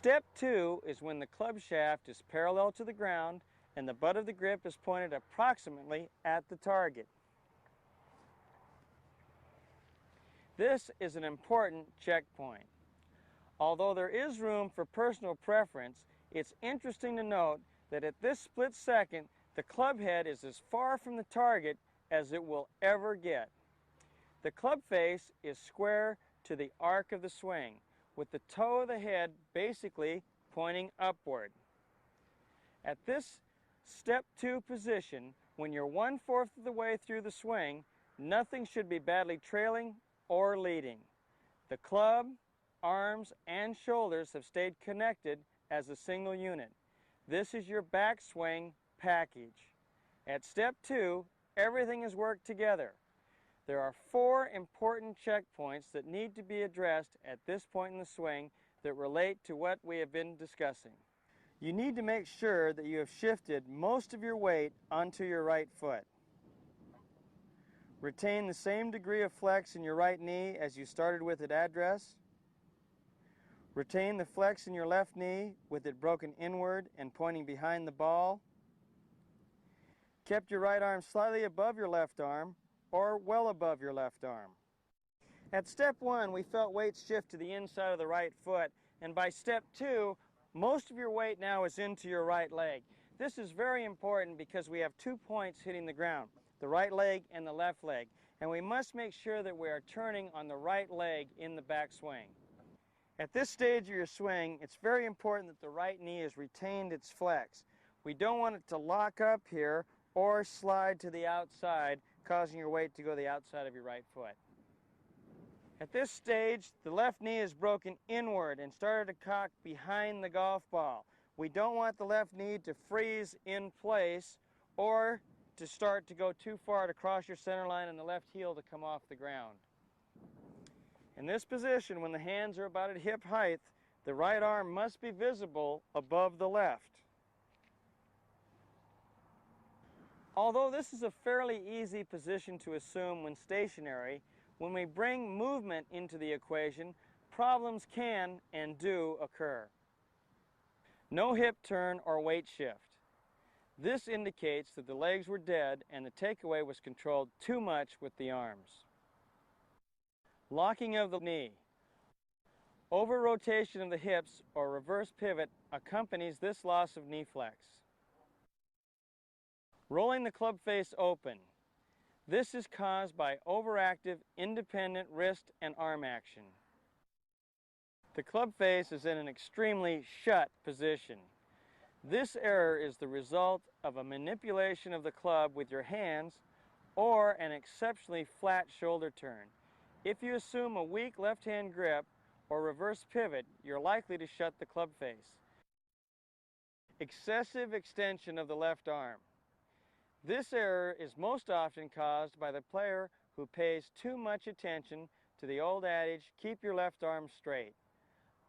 Step 2 is when the club shaft is parallel to the ground and the butt of the grip is pointed approximately at the target. This is an important checkpoint. Although there is room for personal preference, it's interesting to note that at this split second, the club head is as far from the target as it will ever get. The club face is square to the arc of the swing, with the toe of the head basically pointing upward. At this step 2 position, when you're 1/4 of the way through the swing, nothing should be badly trailing or leading. The club, arms, and shoulders have stayed connected as a single unit. This is your backswing package. At step 2, everything is worked together. There are 4 important checkpoints that need to be addressed at this point in the swing that relate to what we have been discussing. You need to make sure that you have shifted most of your weight onto your right foot. Retain the same degree of flex in your right knee as you started with at address. Retain the flex in your left knee with it broken inward and pointing behind the ball. Kept your right arm slightly above your left arm or well above your left arm. At step 1, we felt weight shift to the inside of the right foot, and by step 2, most of your weight now is into your right leg. This is very important because we have 2 points hitting the ground, the right leg and the left leg, and we must make sure that we are turning on the right leg in the backswing. At this stage of your swing, it's very important that the right knee has retained its flex. We don't want it to lock up here or slide to the outside, causing your weight to go to the outside of your right foot. At this stage, the left knee is broken inward and started to cock behind the golf ball. We don't want the left knee to freeze in place or to start to go too far to cross your center line and the left heel to come off the ground. In this position, when the hands are about at hip height, the right arm must be visible above the left. Although this is a fairly easy position to assume when stationary, when we bring movement into the equation, problems can and do occur. No hip turn or weight shift. This indicates that the legs were dead and the takeaway was controlled too much with the arms. Locking of the knee. Over-rotation of the hips or reverse pivot accompanies this loss of knee flex. Rolling the club face open. This is caused by overactive, independent wrist and arm action. The club face is in an extremely shut position. This error is the result of a manipulation of the club with your hands or an exceptionally flat shoulder turn. If you assume a weak left-hand grip or reverse pivot, you're likely to shut the club face. Excessive extension of the left arm. This error is most often caused by the player who pays too much attention to the old adage, keep your left arm straight.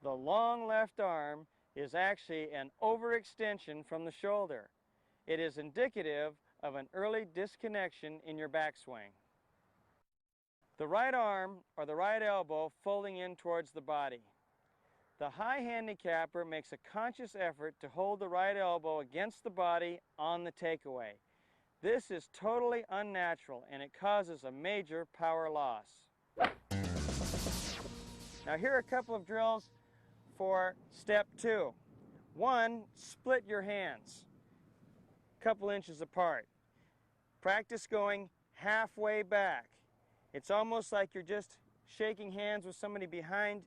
The long left arm is actually an overextension from the shoulder. It is indicative of an early disconnection in your backswing. The right arm or the right elbow folding in towards the body. The high handicapper makes a conscious effort to hold the right elbow against the body on the takeaway. This is totally unnatural and it causes a major power loss. Now here are a couple of drills for step 2. 1, split your hands a couple inches apart. Practice going halfway back. It's almost like you're just shaking hands with somebody behind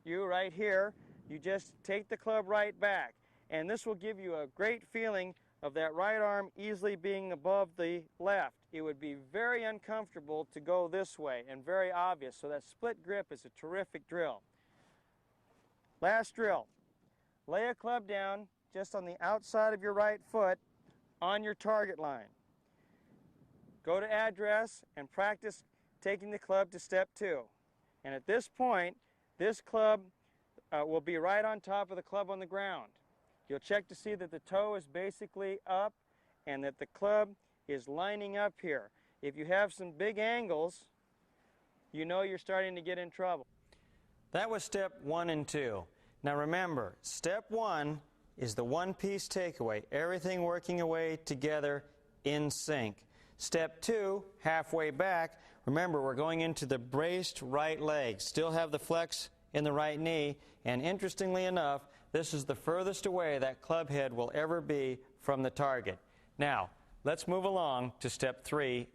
you right here. You just take the club right back, and this will give you a great feeling of that right arm easily being above the left. It would be very uncomfortable to go this way and very obvious, so that split grip is a terrific drill. Last drill. Lay a club down just on the outside of your right foot on your target line. Go to address and practice taking the club to step 2. And at this point, this club will be right on top of the club on the ground. You'll check to see that the toe is basically up and that the club is lining up here. If you have some big angles, you know you're starting to get in trouble. That was step 1 and 2. Now remember, step one is the one-piece takeaway, everything working away together in sync. Step two, halfway back, remember we're going into the braced right leg. Still have the flex in the right knee, and interestingly enough, this is the furthest away that club head will ever be from the target. Now, let's move along to step three and